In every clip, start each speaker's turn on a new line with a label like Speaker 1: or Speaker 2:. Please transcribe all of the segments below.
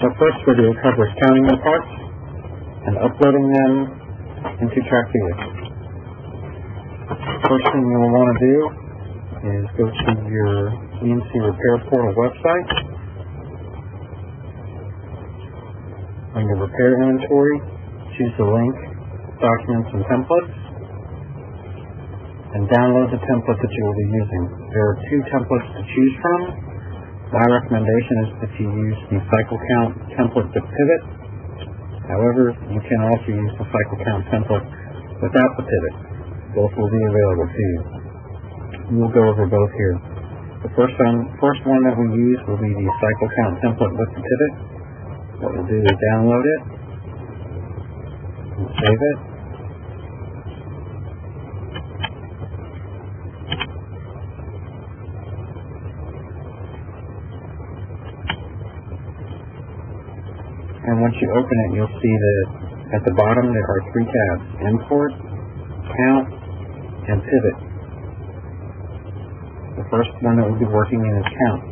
Speaker 1: The first video covers counting the parts and uploading them into TrackVia. First thing you'll want to do is go to your ENC Repair Portal website. On your repair inventory, choose the link, Documents and Templates, and download the template that you will be using. There are two templates to choose from. My recommendation is that you use the Cycle Count template to pivot. However, you can also use the Cycle Count template without the pivot. Both will be available to you. We'll go over both here. The first one that we use will be the Cycle Count template with the pivot. What we'll do is download it and save it. And once you open it, you'll see that at the bottom there are three tabs: Import, Count, and Pivot. The first one that we'll be working in is Count.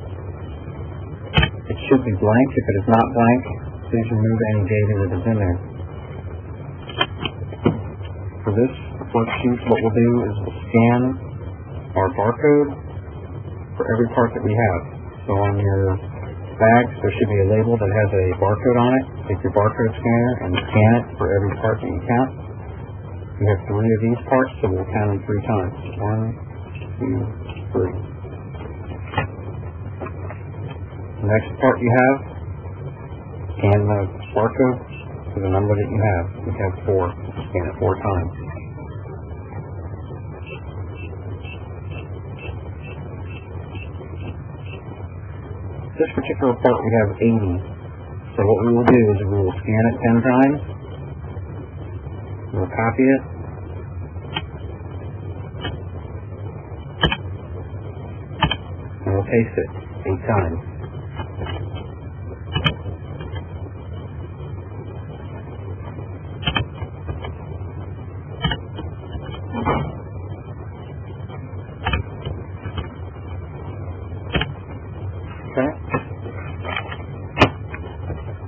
Speaker 1: It should be blank. If it is not blank, please remove any data that is in there. For this worksheet, what we'll do is we'll scan our barcode for every part that we have. So on your bags, there should be a label that has a barcode on it. Take your barcode scanner and scan it for every part that you count. We have 3 of these parts, so we'll count them 3 times. 1, 2, 3. The next part you have, scan the barcode to the number that you have. We have 4. Scan it 4 times. This particular part we have 80. So what we will do is we will scan it 10 times. We'll copy it. And we'll paste it 8 times.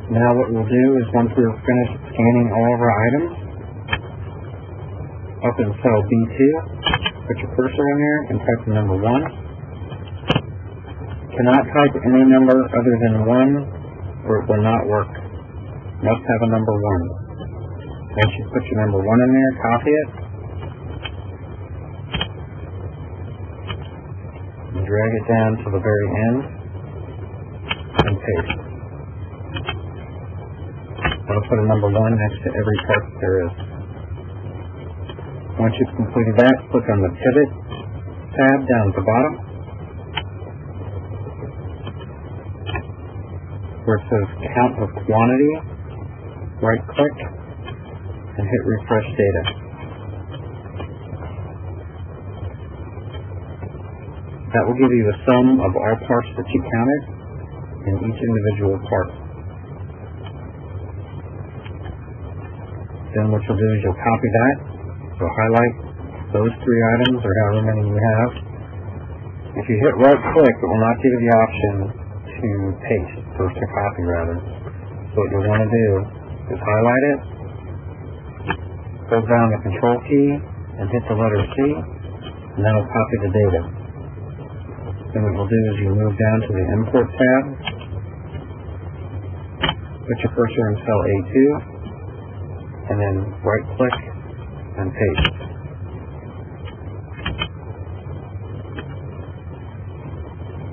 Speaker 1: Now what we'll do is once we're finished scanning all of our items, up in cell B2, put your cursor in there and type the number 1. Cannot type any number other than 1 or it will not work. Must have a number 1. Once you put your number 1 in there, copy it, and drag it down to the very end and paste. I'll put a number 1 next to every part that there is. Once you've completed that, click on the Pivot tab down at the bottom, where it says Count of Quantity. Right click and hit Refresh Data. That will give you a sum of all parts that you counted in each individual part. Then what you'll do is you'll copy that. So highlight those 3 items or however many you have. If you hit right click, it will not give you the option to paste, or to copy rather. So what you'll want to do is highlight it, hold down the Control key, and hit the letter C, and that'll copy the data. Then what you'll do is you move down to the Import tab, put your cursor in cell A2, and then right click and paste.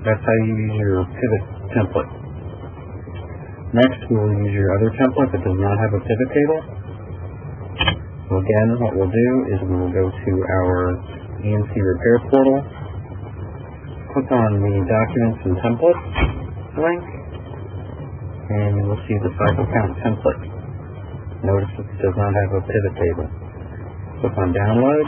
Speaker 1: That's how you use your pivot template. Next, we will use your other template that does not have a pivot table. So again, what we'll do is we will go to our ENC Repair Portal, click on the Documents and Templates link, and you will see the Cycle Count template. Notice that it does not have a pivot table. Click on Download.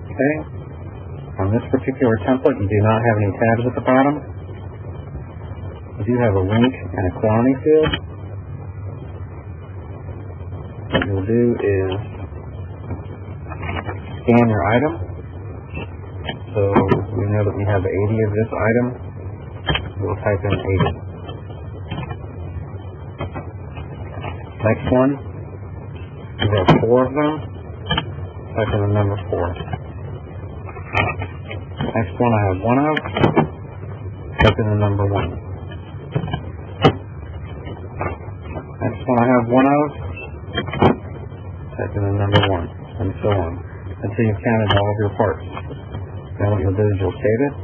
Speaker 1: Okay. On this particular template, you do not have any tabs at the bottom. You do have a link and a quantity field. What you'll do is scan your item. So we know that we have 80 of this item. We'll type in 80. Next one, we have 4 of them. Type in the number 4. Next one I have 1 of. Type in the number 1. Next one I have 1 of. Type in the number 1. And so on. Until you've counted all of your parts. Then what you'll do is you'll save it.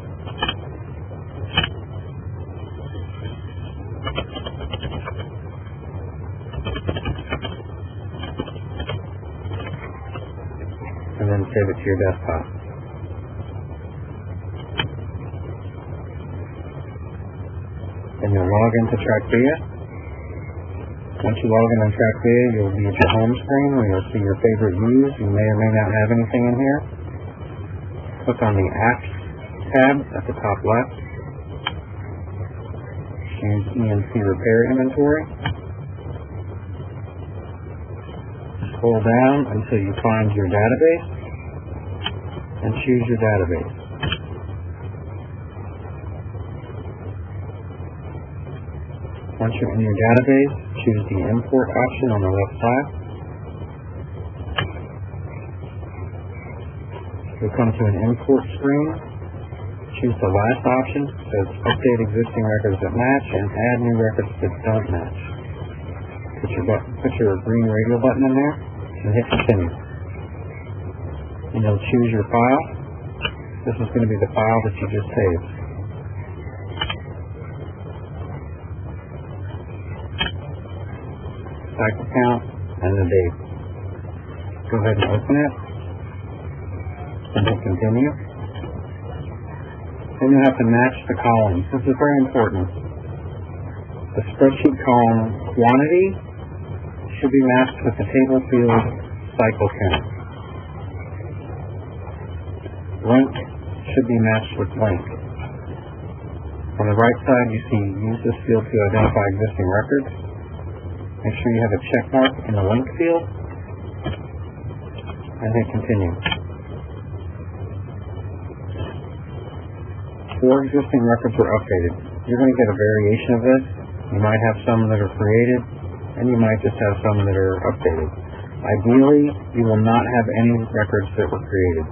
Speaker 1: And then save it to your desktop. Then you'll log into Trackvia. Once you log in on Trackvia, you'll be at your home screen where you'll see your favorite views. You may or may not have anything in here. Click on the Apps tab at the top left. Choose ENC Repair Inventory. Scroll down until you find your database and choose your database. Once you're in your database, choose the Import option on the left side. You'll come to an import screen. Choose the last option. It says Update Existing Records that match and Add New Records that don't match. Put your green radio button in there and hit Continue. And you'll choose your file. This is going to be the file that you just saved. Cycle count and the date. Go ahead and open it and hit Continue. Then you have to match the columns. This is very important. The spreadsheet column quantity should be matched with the table field cycle count. Length should be matched with length. On the right side you see use this field to identify existing records. Make sure you have a check mark in the link field and hit Continue. 4 existing records were updated. You're going to get a variation of this. You might have some that are created and you might just have some that are updated. Ideally, you will not have any records that were created.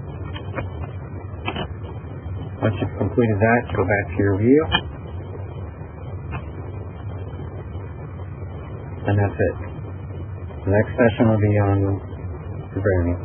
Speaker 1: Once you've completed that, go back to your view. And that's it. The next session will be on programming.